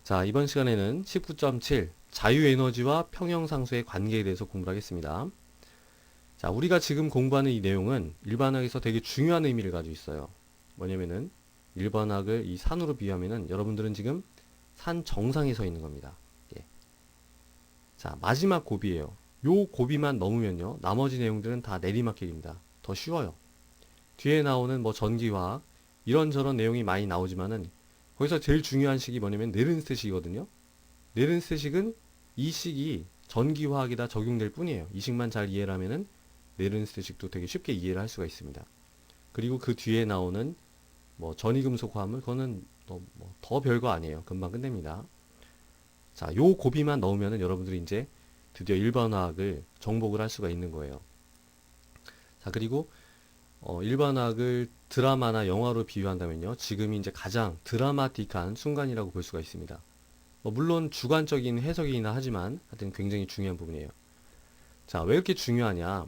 자, 이번 시간에는 19.7 자유에너지와 평형상수의 관계에 대해서 공부를 하겠습니다. 자, 우리가 지금 공부하는 이 내용은 일반학에서 되게 중요한 의미를 가지고 있어요. 뭐냐면은 일반학을 이 산으로 비유하면은 여러분들은 지금 산 정상에 서 있는 겁니다. 예. 자, 마지막 고비예요. 요 고비만 넘으면요, 나머지 내용들은 다 내리막길입니다. 더 쉬워요. 뒤에 나오는 뭐 전기화학 이런저런 내용이 많이 나오지만은 거기서 제일 중요한 식이 뭐냐면 네른스트 식이거든요. 네른스트 식은 이 식이 전기화학에다 적용될 뿐이에요. 이 식만 잘 이해를 하면은 네른스트 식도 되게 쉽게 이해를 할 수가 있습니다. 그리고 그 뒤에 나오는 뭐 전이금속 화합물 그거는 더 별거 아니에요. 금방 끝냅니다. 자, 요 고비만 넣으면은 여러분들이 이제 드디어 일반화학을 정복을 할 수가 있는 거예요. 자, 그리고 일반화학을 드라마나 영화로 비유한다면요, 지금이 이제 가장 드라마틱한 순간이라고 볼 수가 있습니다. 물론 주관적인 해석이나 하지만 하여튼 굉장히 중요한 부분이에요. 자, 왜 이렇게 중요하냐?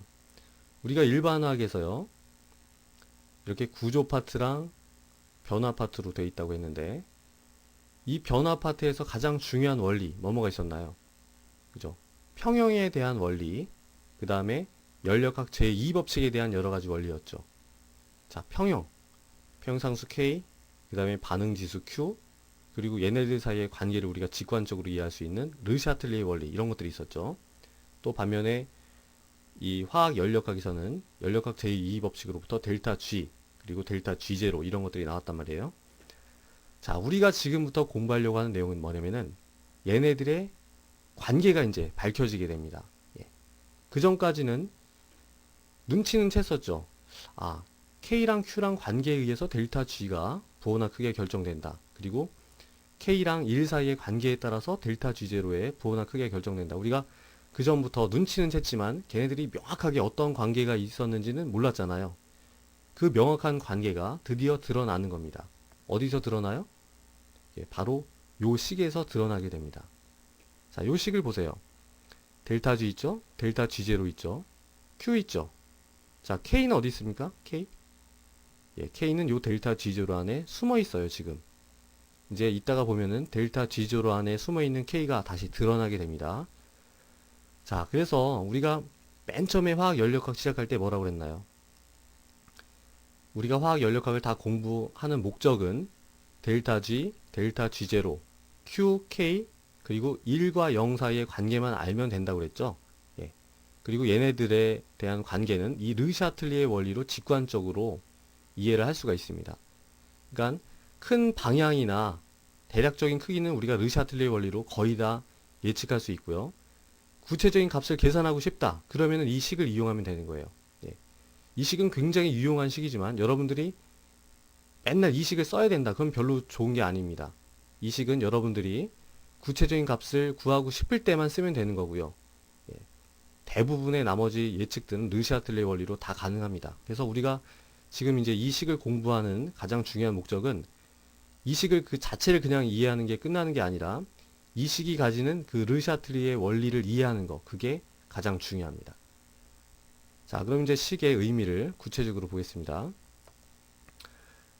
우리가 일반화학에서요, 이렇게 구조 파트랑 변화 파트로 되어 있다고 했는데, 이 변화 파트에서 가장 중요한 원리, 뭐뭐가 있었나요? 그죠? 평형에 대한 원리, 그 다음에 연력학 제2법칙에 대한 여러 가지 원리였죠. 자, 평형상수 K, 그 다음에 반응지수 Q, 그리고 얘네들 사이의 관계를 우리가 직관적으로 이해할 수 있는 르샤틀리의 원리, 이런 것들이 있었죠. 또 반면에 이 화학 연력학에서는 연력학 제2법칙으로부터 델타 G, 그리고 델타 G0 이런 것들이 나왔단 말이에요. 자, 우리가 지금부터 공부하려고 하는 내용은 뭐냐면은 얘네들의 관계가 이제 밝혀지게 됩니다. 예. 그 전까지는 눈치는 챘었죠. 아, K랑 Q랑 관계에 의해서 델타 G가 부호나 크기가 결정된다. 그리고 K랑 1 사이의 관계에 따라서 델타 G0의 부호나 크기가 결정된다. 우리가 그 전부터 눈치는 챘지만 걔네들이 명확하게 어떤 관계가 있었는지는 몰랐잖아요. 그 명확한 관계가 드디어 드러나는 겁니다. 어디서 드러나요? 예, 바로 요 식에서 드러나게 됩니다. 자, 요 식을 보세요. 델타 G 있죠? 델타 G0 있죠? Q 있죠? 자, K는 어디 있습니까? K? 예, K는 요 델타 G0 안에 숨어 있어요, 지금. 이제 이따가 보면은 델타 G0 안에 숨어 있는 K가 다시 드러나게 됩니다. 자, 그래서 우리가 맨 처음에 화학 연력학 시작할 때 뭐라고 그랬나요? 우리가 화학 연력학을 다 공부하는 목적은 델타 G, 델타 G0, Q, K, 그리고 1과 0 사이의 관계만 알면 된다고 그랬죠? 예. 그리고 얘네들에 대한 관계는 이 르샤틀리의 원리로 직관적으로 이해를 할 수가 있습니다. 그러니까 큰 방향이나 대략적인 크기는 우리가 르샤틀리의 원리로 거의 다 예측할 수 있고요. 구체적인 값을 계산하고 싶다. 그러면은 이 식을 이용하면 되는 거예요. 예. 이 식은 굉장히 유용한 식이지만 여러분들이 맨날 이 식을 써야 된다. 그럼 별로 좋은 게 아닙니다. 이 식은 여러분들이 구체적인 값을 구하고 싶을 때만 쓰면 되는 거고요. 예. 대부분의 나머지 예측들은 르샤틀레 원리로 다 가능합니다. 그래서 우리가 지금 이제 이 식을 공부하는 가장 중요한 목적은 이 식을 그 자체를 그냥 이해하는 게 끝나는 게 아니라 이 식이 가지는 그 르샤틀리의 원리를 이해하는 거, 그게 가장 중요합니다. 자, 그럼 이제 식의 의미를 구체적으로 보겠습니다.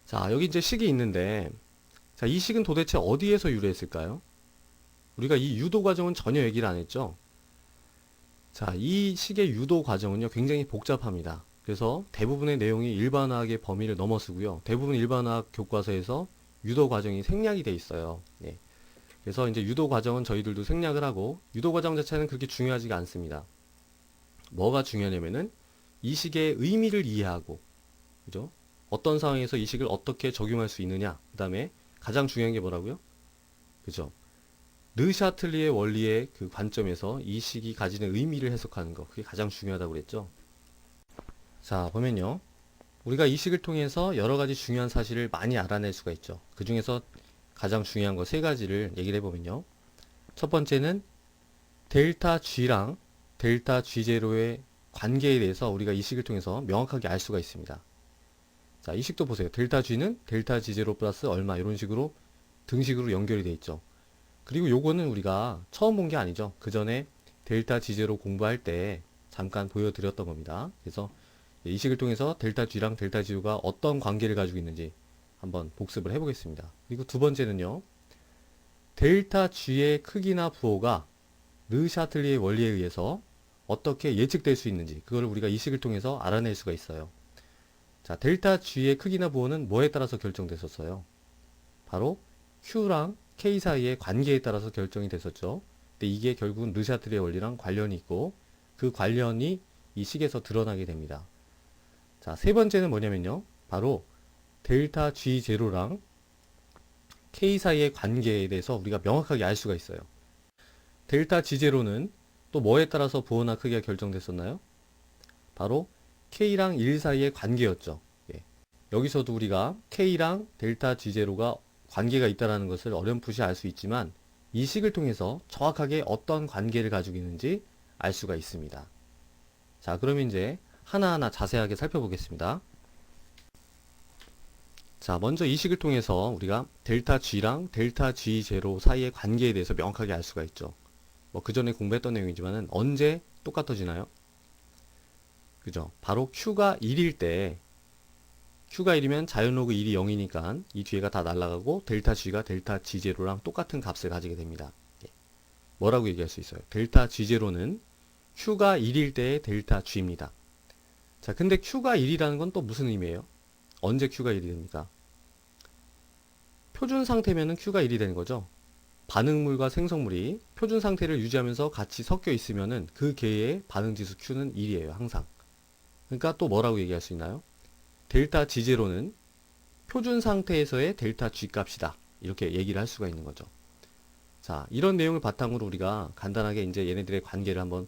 자, 여기 이제 식이 있는데, 자, 이 식은 도대체 어디에서 유래했을까요? 우리가 이 유도 과정은 전혀 얘기를 안 했죠. 자, 이 식의 유도 과정은요, 굉장히 복잡합니다. 그래서 대부분의 내용이 일반화학의 범위를 넘어서고요. 대부분 일반화학 교과서에서 유도 과정이 생략이 돼 있어요. 예. 그래서 이제 유도 과정은 저희들도 생략을 하고, 유도 과정 자체는 그렇게 중요하지가 않습니다. 뭐가 중요하냐면은 이 식의 의미를 이해하고, 그죠? 어떤 상황에서 이 식을 어떻게 적용할 수 있느냐. 그 다음에 가장 중요한 게 뭐라고요? 그죠? 르샤틀리의 원리의 그 관점에서 이 식이 가지는 의미를 해석하는 거. 그게 가장 중요하다고 그랬죠. 자, 보면요. 우리가 이 식을 통해서 여러 가지 중요한 사실을 많이 알아낼 수가 있죠. 그 중에서 가장 중요한 거 세 가지를 얘기를 해보면요. 첫 번째는 델타 G랑 델타 G0의 관계에 대해서 우리가 이 식을 통해서 명확하게 알 수가 있습니다. 자, 이 식도 보세요. 델타 G는 델타 G0 플러스 얼마 이런 식으로 등식으로 연결이 되어 있죠. 그리고 요거는 우리가 처음 본 게 아니죠. 그 전에 델타 G0 공부할 때 잠깐 보여드렸던 겁니다. 그래서 이 식을 통해서 델타 G랑 델타 G가 어떤 관계를 가지고 있는지 한번 복습을 해보겠습니다. 그리고 두 번째는요. 델타 G의 크기나 부호가 르샤틀리의 원리에 의해서 어떻게 예측될 수 있는지 그걸 우리가 이 식을 통해서 알아낼 수가 있어요. 자, 델타 G의 크기나 부호는 뭐에 따라서 결정됐었어요? 바로 Q랑 K 사이의 관계에 따라서 결정이 됐었죠. 근데 이게 결국은 르샤틀리의 원리랑 관련이 있고 그 관련이 이 식에서 드러나게 됩니다. 자, 세 번째는 뭐냐면요. 바로 델타 G0랑 K 사이의 관계에 대해서 우리가 명확하게 알 수가 있어요. 델타 G0는 또 뭐에 따라서 부호나 크기가 결정됐었나요? 바로 K랑 1 사이의 관계였죠. 예. 여기서도 우리가 K랑 델타 G0가 관계가 있다는 것을 어렴풋이 알 수 있지만 이 식을 통해서 정확하게 어떤 관계를 가지고 있는지 알 수가 있습니다. 자, 그럼 이제 하나하나 자세하게 살펴보겠습니다. 자, 먼저 이 식을 통해서 우리가 델타 G랑 델타 G0 사이의 관계에 대해서 명확하게 알 수가 있죠. 뭐 그 전에 공부했던 내용이지만은 언제 똑같아지나요? 그죠? 바로 Q가 1일 때 Q가 1이면 자연로그 1이 0이니까 이 뒤에가 다 날아가고 델타 G가 델타 G0랑 똑같은 값을 가지게 됩니다. 예. 뭐라고 얘기할 수 있어요? 델타 G0는 Q가 1일 때의 델타 G입니다. 자, 근데 Q가 1이라는 건 또 무슨 의미예요? 언제 Q가 1이 됩니까? 표준 상태면은 Q가 1이 되는 거죠. 반응물과 생성물이 표준 상태를 유지하면서 같이 섞여 있으면은 그 개의 반응지수 Q는 1이에요, 항상. 그러니까 또 뭐라고 얘기할 수 있나요? 델타 G0는 표준 상태에서의 델타 G 값이다. 이렇게 얘기를 할 수가 있는 거죠. 자, 이런 내용을 바탕으로 우리가 간단하게 이제 얘네들의 관계를 한번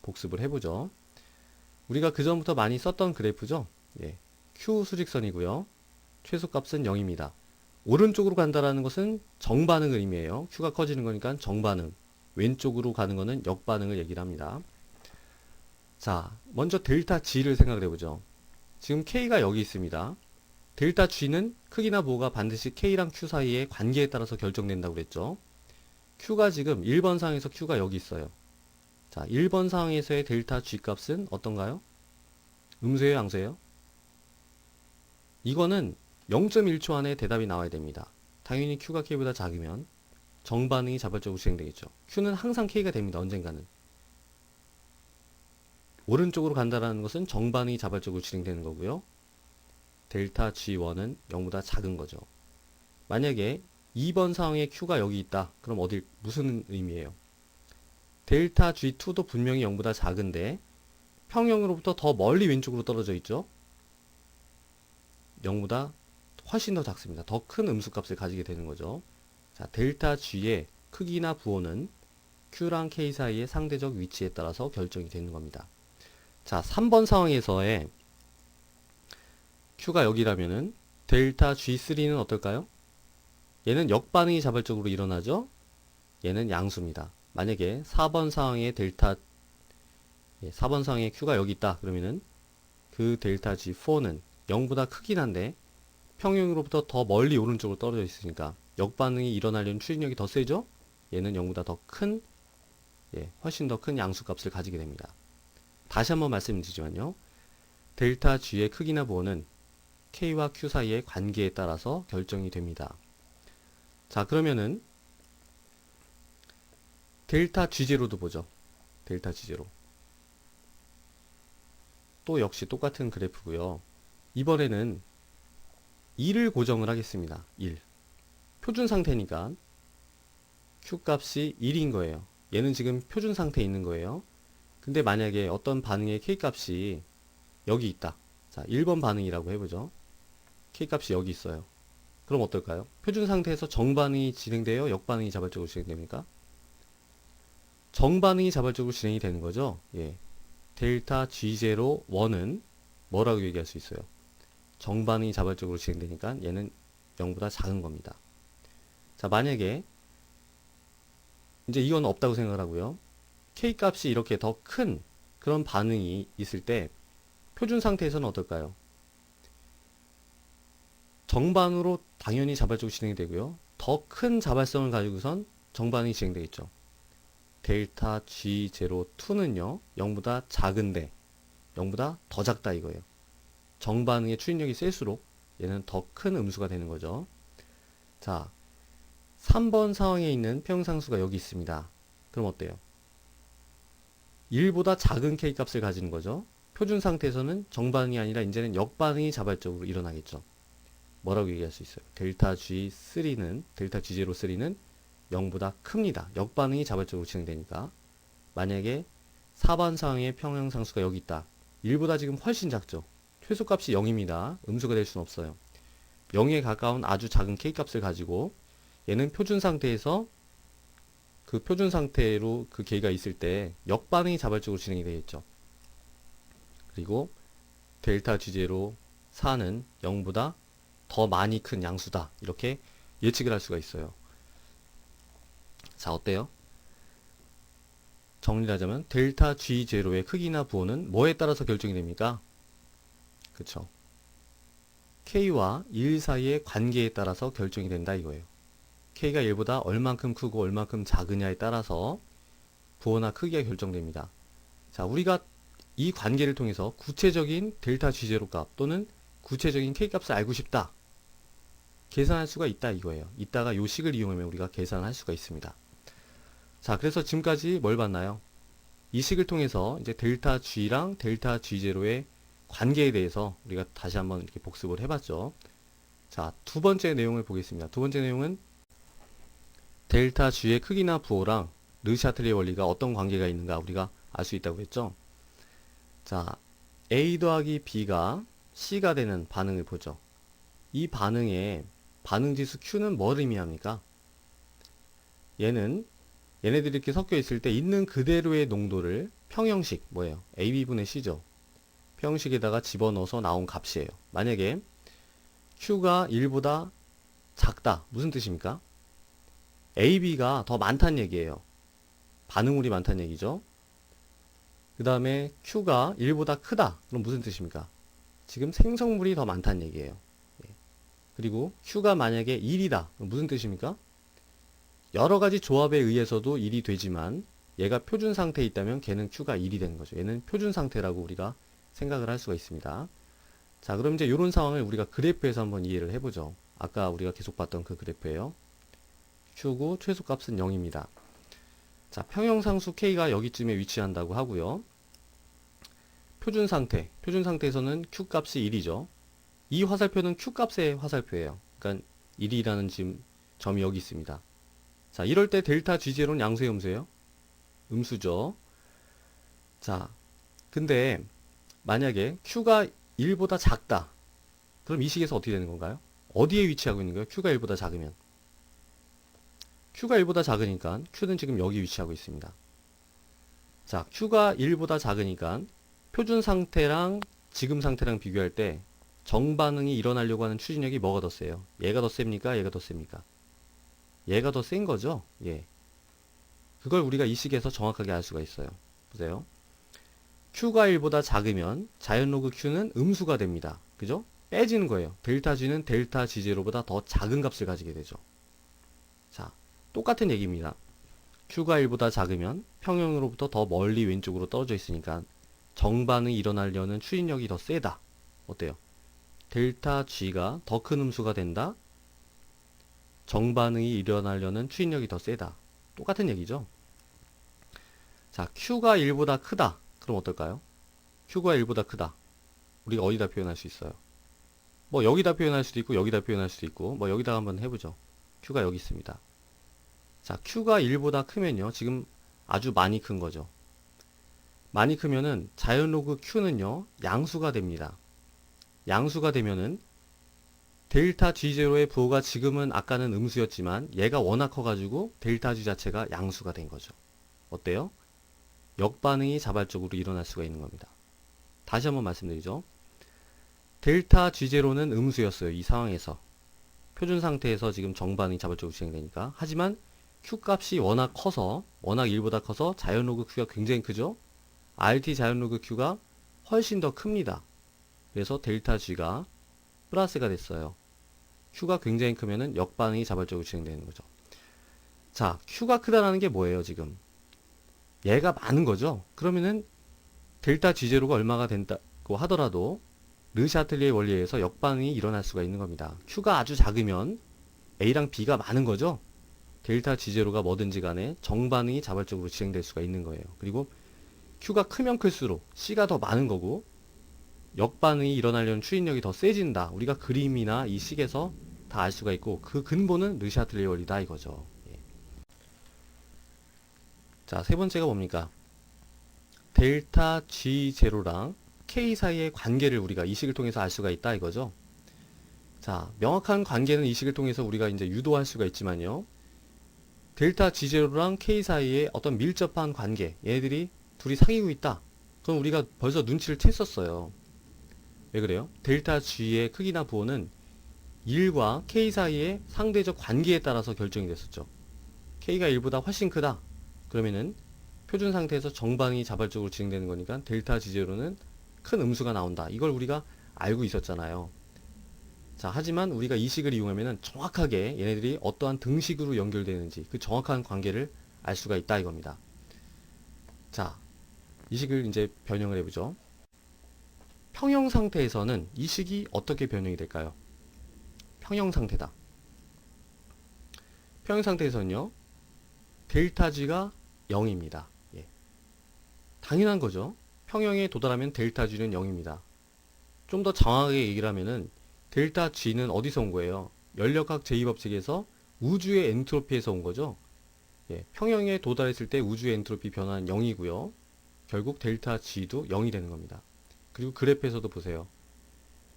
복습을 해보죠. 우리가 그전부터 많이 썼던 그래프죠. 예. Q 수직선이고요. 최소값은 0입니다. 오른쪽으로 간다라는 것은 정반응을 의미해요. Q가 커지는 거니까 정반응. 왼쪽으로 가는 거는 역반응을 얘기를 합니다. 자, 먼저 델타 G를 생각을 해보죠. 지금 K가 여기 있습니다. 델타 G는 크기나 부호가 반드시 K랑 Q 사이의 관계에 따라서 결정된다고 그랬죠. Q가 지금 1번 상에서 Q가 여기 있어요. 자, 1번 상에서의 델타 G 값은 어떤가요? 음수예요, 양수예요? 이거는 0.1초 안에 대답이 나와야 됩니다. 당연히 Q가 K보다 작으면 정반응이 자발적으로 진행되겠죠. Q는 항상 K가 됩니다. 언젠가는. 오른쪽으로 간다라는 것은 정반응이 자발적으로 진행되는 거고요. 델타 G1은 0보다 작은 거죠. 만약에 2번 상황에 Q가 여기 있다. 그럼 무슨 의미예요? 델타 G2도 분명히 0보다 작은데 평형으로부터 더 멀리 왼쪽으로 떨어져 있죠. 0보다 훨씬 더 작습니다. 더 큰 음수값을 가지게 되는 거죠. 자, 델타 G의 크기나 부호는 Q랑 K 사이의 상대적 위치에 따라서 결정이 되는 겁니다. 자, 3번 상황에서의 Q가 여기라면은 델타 G3는 어떨까요? 얘는 역반응이 자발적으로 일어나죠? 얘는 양수입니다. 만약에 4번 상황에 4번 상황에 Q가 여기 있다. 그러면은 그 델타 G4는 0보다 크긴 한데 평형으로부터 더 멀리 오른쪽으로 떨어져 있으니까 역반응이 일어나려는 추진력이 더 세죠? 얘는 0보다 더 큰, 훨씬 더 큰 양수값을 가지게 됩니다. 다시 한번 말씀드리지만요. 델타 G의 크기나 부호는 K와 Q 사이의 관계에 따라서 결정이 됩니다. 자, 그러면은 델타 G0도 보죠. 델타 G0. 또 역시 똑같은 그래프고요. 이번에는 1을 고정을 하겠습니다. 1. 표준 상태니까 Q 값이 1인 거예요. 얘는 지금 표준 상태에 있는 거예요. 근데 만약에 어떤 반응의 K 값이 여기 있다. 자, 1번 반응이라고 해보죠. K 값이 여기 있어요. 그럼 어떨까요? 표준 상태에서 정반응이 진행돼요? 역반응이 자발적으로 진행됩니까? 정반응이 자발적으로 진행이 되는 거죠. 예. 델타 G0 1은 뭐라고 얘기할 수 있어요? 정반응이 자발적으로 진행되니까 얘는 0보다 작은 겁니다. 자, 만약에 이제 이건 없다고 생각을 하고요. K 값이 이렇게 더 큰 그런 반응이 있을 때 표준 상태에서는 어떨까요? 정반으로 당연히 자발적으로 진행이 되고요. 더 큰 자발성을 가지고선 정반응이 진행되겠죠. 델타 G02는요. 0보다 작은데 0보다 더 작다 이거예요. 정반응의 추진력이 셀수록 얘는 더 큰 음수가 되는 거죠. 자, 3번 상황에 있는 평형상수가 여기 있습니다. 그럼 어때요? 1보다 작은 k 값을 가지는 거죠. 표준 상태에서는 정반응이 아니라 이제는 역반응이 자발적으로 일어나겠죠. 뭐라고 얘기할 수 있어요? 델타 G3는, 델타 G03는 0보다 큽니다. 역반응이 자발적으로 진행되니까. 만약에 4번 상황의 평형상수가 여기 있다. 1보다 지금 훨씬 작죠. 최소값이 0입니다. 음수가 될 수는 없어요. 0에 가까운 아주 작은 k 값을 가지고 얘는 표준 상태에서 그 표준 상태로 그 k가 있을 때 역반응이 자발적으로 진행이 되겠죠. 그리고 델타 G0 4는 0보다 더 많이 큰 양수다. 이렇게 예측을 할 수가 있어요. 자, 어때요? 정리를 하자면 델타 G0의 크기나 부호는 뭐에 따라서 결정이 됩니까? 그쵸. K와 1 사이의 관계에 따라서 결정이 된다 이거예요. K가 1보다 얼만큼 크고 얼만큼 작으냐에 따라서 부호나 크기가 결정됩니다. 자, 우리가 이 관계를 통해서 구체적인 델타 G0 값 또는 구체적인 K 값을 알고 싶다. 계산할 수가 있다 이거예요. 이따가 요 식을 이용하면 우리가 계산할 수가 있습니다. 자, 그래서 지금까지 뭘 봤나요? 이 식을 통해서 이제 델타 G랑 델타 G0의 관계에 대해서 우리가 다시 한번 이렇게 복습을 해봤죠. 자, 두 번째 내용을 보겠습니다. 두 번째 내용은 델타 G의 크기나 부호랑 르샤틀리의 원리가 어떤 관계가 있는가 우리가 알 수 있다고 했죠. 자, A 더하기 B가 C가 되는 반응을 보죠. 이 반응의 반응지수 Q는 뭘 의미합니까? 얘네들이 이렇게 섞여 있을 때 있는 그대로의 농도를 평형식, 뭐예요? AB분의 C죠. 평형식에다가 집어넣어서 나온 값이에요. 만약에 Q가 1보다 작다. 무슨 뜻입니까? AB가 더 많다는 얘기예요. 반응물이 많다는 얘기죠. 그 다음에 Q가 1보다 크다. 그럼 무슨 뜻입니까? 지금 생성물이 더 많다는 얘기예요. 그리고 Q가 만약에 1이다. 그럼 무슨 뜻입니까? 여러 가지 조합에 의해서도 1이 되지만 얘가 표준 상태에 있다면 걔는 Q가 1이 되는 거죠. 얘는 표준 상태라고 우리가 생각을 할 수가 있습니다. 자, 그럼 이제 이런 상황을 우리가 그래프에서 한번 이해를 해보죠. 아까 우리가 계속 봤던 그 그래프예요. Q고 최소값은 0입니다. 자, 평형상수 K가 여기쯤에 위치한다고 하고요. 표준 상태에서는 Q값이 1이죠. 이 화살표는 Q값의 화살표예요. 그러니까 1이라는 지금 점이 여기 있습니다. 자, 이럴 때 델타 G0는 양수예요, 음수예요? 음수죠. 자, 근데 만약에 Q가 1보다 작다. 그럼 이 식에서 어떻게 되는 건가요? 어디에 위치하고 있는 거예요? Q가 1보다 작으면. Q가 1보다 작으니까 Q는 지금 여기 위치하고 있습니다. 자, Q가 1보다 작으니까 표준 상태랑 지금 상태랑 비교할 때 정반응이 일어나려고 하는 추진력이 뭐가 더 세요? 얘가 더 셉니까? 얘가 더 셉니까? 얘가 더 센 거죠? 예. 그걸 우리가 이 식에서 정확하게 알 수가 있어요. 보세요. Q가 1보다 작으면 자연 로그 Q는 음수가 됩니다. 그죠? 빼지는 거예요. 델타 G는 델타 G0보다 더 작은 값을 가지게 되죠. 자, 똑같은 얘기입니다. Q가 1보다 작으면 평형으로부터 더 멀리 왼쪽으로 떨어져 있으니까 정반응이 일어나려는 추진력이 더 세다. 어때요? 델타 G가 더 큰 음수가 된다. 정반응이 일어나려는 추진력이 더 세다. 똑같은 얘기죠. 자, Q가 1보다 크다. 그럼 어떨까요? Q가 1보다 크다. 우리가 어디다 표현할 수 있어요? 뭐 여기다 표현할 수도 있고 여기다 표현할 수도 있고 뭐 여기다 한번 해보죠. Q가 여기 있습니다. 자, Q가 1보다 크면요. 지금 아주 많이 큰 거죠. 많이 크면은 자연 로그 Q는요. 양수가 됩니다. 양수가 되면은 델타 G0의 부호가 지금은 아까는 음수였지만 얘가 워낙 커가지고 델타 G 자체가 양수가 된 거죠. 어때요? 역반응이 자발적으로 일어날 수가 있는 겁니다. 다시 한번 말씀드리죠. 델타 G0는 음수였어요. 이 상황에서. 표준 상태에서 지금 정반응이 자발적으로 진행되니까. 하지만 Q값이 워낙 커서, 워낙 1보다 커서 자연 로그 Q가 굉장히 크죠? RT 자연 로그 Q가 훨씬 더 큽니다. 그래서 델타 G가 플러스가 됐어요. Q가 굉장히 크면은 역반응이 자발적으로 진행되는 거죠. 자, Q가 크다라는 게 뭐예요, 지금? 얘가 많은 거죠? 그러면은 델타 G0가 얼마가 된다고 하더라도 르샤틀리의 원리에 의해서 역반응이 일어날 수가 있는 겁니다. Q가 아주 작으면 A랑 B가 많은 거죠? 델타 G0가 뭐든지 간에 정반응이 자발적으로 진행될 수가 있는 거예요. 그리고 Q가 크면 클수록 C가 더 많은 거고 역반응이 일어나려는 추진력이 더 세진다. 우리가 그림이나 이 식에서 다 알 수가 있고 그 근본은 르샤틀레 원리다 이거죠. 예. 자, 세 번째가 뭡니까? 델타 G0랑 K 사이의 관계를 우리가 이 식을 통해서 알 수가 있다 이거죠. 자, 명확한 관계는 이 식을 통해서 우리가 이제 유도할 수가 있지만요. 델타 G0랑 K 사이에 어떤 밀접한 관계, 얘네들이 둘이 사귀고 있다. 그럼 우리가 벌써 눈치를 챘었어요. 왜 그래요? 델타 G의 크기나 부호는 1과 K 사이의 상대적 관계에 따라서 결정이 됐었죠. K가 1보다 훨씬 크다. 그러면은 표준 상태에서 정반응이 자발적으로 진행되는 거니까 델타 G0는 큰 음수가 나온다. 이걸 우리가 알고 있었잖아요. 자, 하지만 우리가 이 식을 이용하면은 정확하게 얘네들이 어떠한 등식으로 연결되는지 그 정확한 관계를 알 수가 있다 이겁니다. 자, 이 식을 이제 변형을 해보죠. 평형 상태에서는 이 식이 어떻게 변형이 될까요? 평형 상태다. 평형 상태에서는요, 델타 G가 0입니다. 예. 당연한 거죠. 평형에 도달하면 델타 G는 0입니다. 좀 더 정확하게 얘기를 하면은 델타 G는 어디서 온 거예요? 연력학 제2법칙에서 우주의 엔트로피에서 온 거죠. 예. 평형에 도달했을 때 우주의 엔트로피 변화는 0이고요. 결국 델타 G도 0이 되는 겁니다. 그리고 그래프에서도 보세요.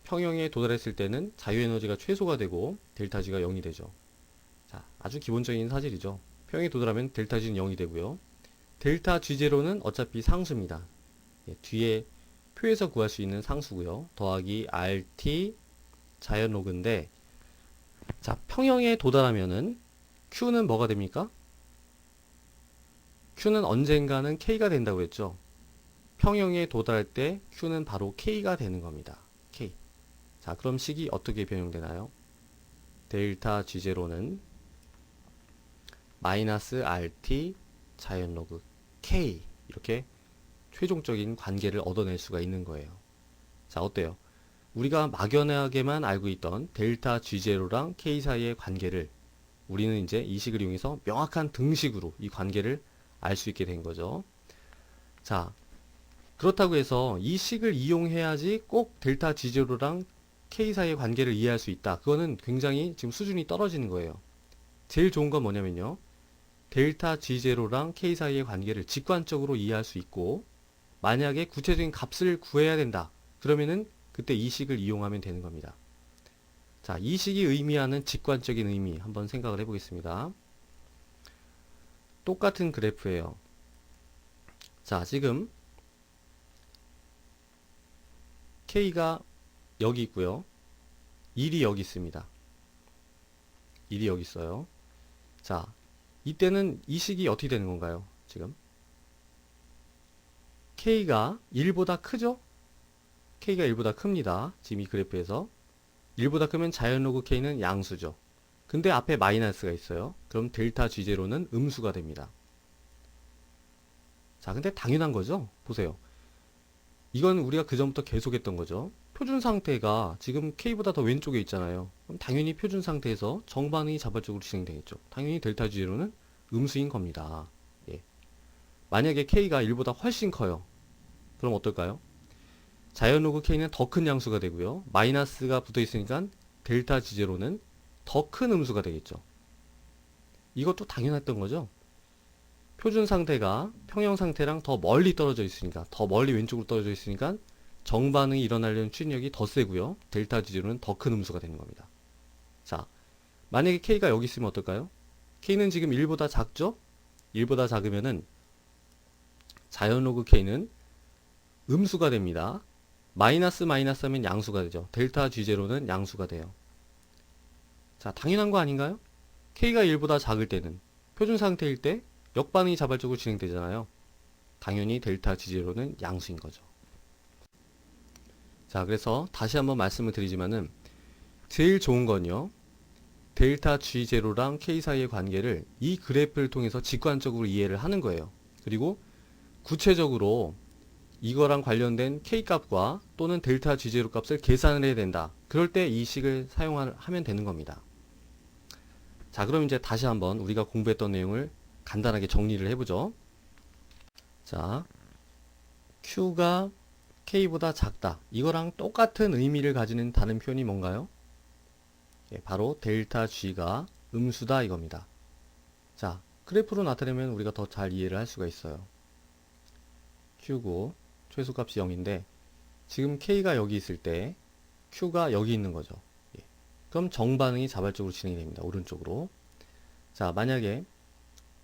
평형에 도달했을 때는 자유에너지가 최소가 되고 델타 G가 0이 되죠. 자, 아주 기본적인 사실이죠. 평형에 도달하면 델타 G는 0이 되고요. 델타 G0는 어차피 상수입니다. 예, 뒤에 표에서 구할 수 있는 상수고요. 더하기 RT 자연 로그인데, 자, 평형에 도달하면은 Q는 뭐가 됩니까? Q는 언젠가는 K가 된다고 했죠. 평형에 도달할 때 Q는 바로 K가 되는 겁니다. K. 자, 그럼 식이 어떻게 변형되나요? 델타 G0는 마이너스 RT 자연 로그 K, 이렇게 최종적인 관계를 얻어낼 수가 있는 거예요. 자, 어때요? 우리가 막연하게만 알고 있던 델타 G0랑 K 사이의 관계를 우리는 이제 이 식을 이용해서 명확한 등식으로 이 관계를 알 수 있게 된 거죠. 자, 그렇다고 해서 이 식을 이용해야지 꼭 델타 G0랑 K 사이의 관계를 이해할 수 있다. 그거는 굉장히 지금 수준이 떨어지는 거예요. 제일 좋은 건 뭐냐면요. 델타 G0랑 K 사이의 관계를 직관적으로 이해할 수 있고, 만약에 구체적인 값을 구해야 된다. 그러면은 그때 이 식을 이용하면 되는 겁니다. 자, 이 식이 의미하는 직관적인 의미 한번 생각을 해보겠습니다. 똑같은 그래프예요. 자, 지금 K가 여기 있고요. 1이 여기 있습니다. 1이 여기 있어요. 자, 이때는 이 식이 어떻게 되는 건가요? 지금 K가 1보다 크죠? K가 1보다 큽니다. 지금 이 그래프에서 1보다 크면 자연 로그 K는 양수죠. 근데 앞에 마이너스가 있어요. 그럼 델타 G0는 음수가 됩니다. 자, 근데 당연한 거죠? 보세요. 이건 우리가 그전부터 계속 했던 거죠. 표준 상태가 지금 K보다 더 왼쪽에 있잖아요. 그럼 당연히 표준 상태에서 정반응이 자발적으로 진행되겠죠. 당연히 델타 G0는 음수인 겁니다. 예. 만약에 K가 1보다 훨씬 커요. 그럼 어떨까요? 자연 로그 K는 더 큰 양수가 되고요. 마이너스가 붙어 있으니까 델타 G0는 더 큰 음수가 되겠죠. 이것도 당연했던 거죠. 표준 상태가 평형 상태랑 더 멀리 떨어져 있으니까, 더 멀리 왼쪽으로 떨어져 있으니까 정반응이 일어나려는 추진력이 더 세고요. 델타 G0는 더 큰 음수가 되는 겁니다. 자, 만약에 K가 여기 있으면 어떨까요? K는 지금 1보다 작죠? 1보다 작으면은 자연 로그 K는 음수가 됩니다. 마이너스 마이너스 하면 양수가 되죠. 델타 G0는 양수가 돼요. 자, 당연한 거 아닌가요? K가 1보다 작을 때는 표준 상태일 때 역반응이 자발적으로 진행되잖아요. 당연히 델타 G0는 양수인 거죠. 자, 그래서 다시 한번 말씀을 드리지만은 제일 좋은 건요. 델타 G0랑 K 사이의 관계를 이 그래프를 통해서 직관적으로 이해를 하는 거예요. 그리고 구체적으로 이거랑 관련된 K 값과 또는 델타 G0 값을 계산을 해야 된다. 그럴 때 이 식을 사용하면 되는 겁니다. 자, 그럼 이제 다시 한번 우리가 공부했던 내용을 간단하게 정리를 해보죠. 자, Q가 K보다 작다. 이거랑 똑같은 의미를 가지는 다른 표현이 뭔가요? 예, 바로 델타 G가 음수다 이겁니다. 자, 그래프로 나타내면 우리가 더 잘 이해를 할 수가 있어요. Q고 최소값이 0인데 지금 K가 여기 있을 때 Q가 여기 있는 거죠. 예. 그럼 정반응이 자발적으로 진행이 됩니다. 오른쪽으로. 자, 만약에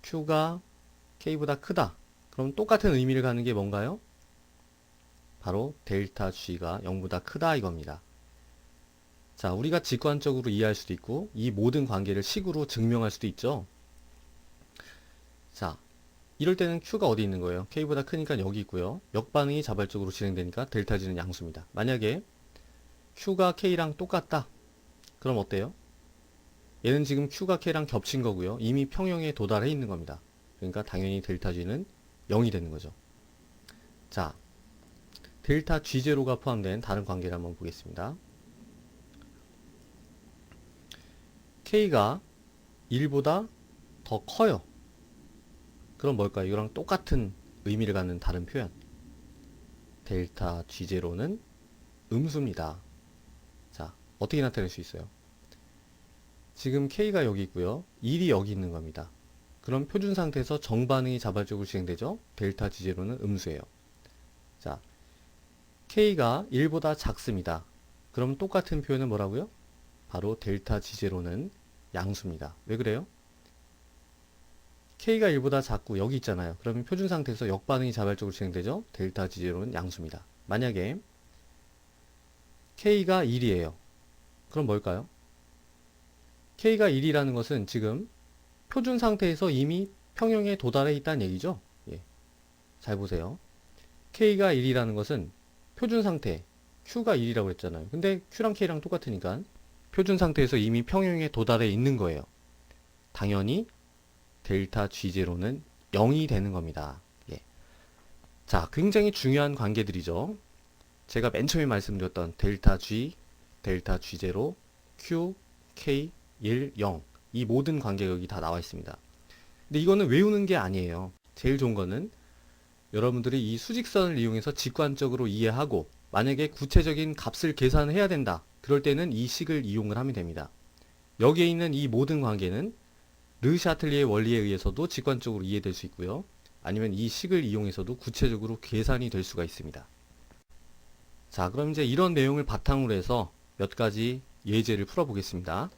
Q가 K보다 크다. 그럼 똑같은 의미를 가는 게 뭔가요? 바로 델타 G가 0보다 크다 이겁니다. 자, 우리가 직관적으로 이해할 수도 있고 이 모든 관계를 식으로 증명할 수도 있죠. 자, 이럴 때는 Q가 어디 있는 거예요? K보다 크니까 여기 있고요. 역반응이 자발적으로 진행되니까 델타 G는 양수입니다. 만약에 Q가 K랑 똑같다. 그럼 어때요? 얘는 지금 Q가 K랑 겹친 거고요. 이미 평형에 도달해 있는 겁니다. 그러니까 당연히 델타 G는 0이 되는 거죠. 자, 델타 G0가 포함된 다른 관계를 한번 보겠습니다. K가 1보다 더 커요. 그럼 뭘까요? 이거랑 똑같은 의미를 갖는 다른 표현. 델타 G0는 음수입니다. 자, 어떻게 나타낼 수 있어요? 지금 K가 여기 있고요. 1이 여기 있는 겁니다. 그럼 표준 상태에서 정반응이 자발적으로 진행되죠? 델타 G0는 음수예요. 자, K가 1보다 작습니다. 그럼 똑같은 표현은 뭐라고요? 바로 델타 G0는 양수입니다. 왜 그래요? K가 1보다 작고 여기 있잖아요. 그러면 표준 상태에서 역반응이 자발적으로 진행되죠? 델타 G0는 양수입니다. 만약에 K가 1이에요. 그럼 뭘까요? K가 1이라는 것은 지금 표준 상태에서 이미 평형에 도달해 있다는 얘기죠? 예. 잘 보세요. K가 1이라는 것은 표준 상태, Q가 1이라고 했잖아요. 근데 Q랑 K랑 똑같으니까 표준 상태에서 이미 평형에 도달해 있는 거예요. 당연히 델타 G0는 0이 되는 겁니다. 예. 자, 굉장히 중요한 관계들이죠. 제가 맨 처음에 말씀드렸던 델타 G, 델타 G0, Q, K, 1, 0. 이 모든 관계가 여기 다 나와 있습니다. 근데 이거는 외우는 게 아니에요. 제일 좋은 거는 여러분들이 이 수직선을 이용해서 직관적으로 이해하고 만약에 구체적인 값을 계산해야 된다. 그럴 때는 이 식을 이용을 하면 됩니다. 여기에 있는 이 모든 관계는 르샤틀리의 원리에 의해서도 직관적으로 이해될 수 있고요. 아니면 이 식을 이용해서도 구체적으로 계산이 될 수가 있습니다. 자, 그럼 이제 이런 내용을 바탕으로 해서 몇 가지 예제를 풀어보겠습니다.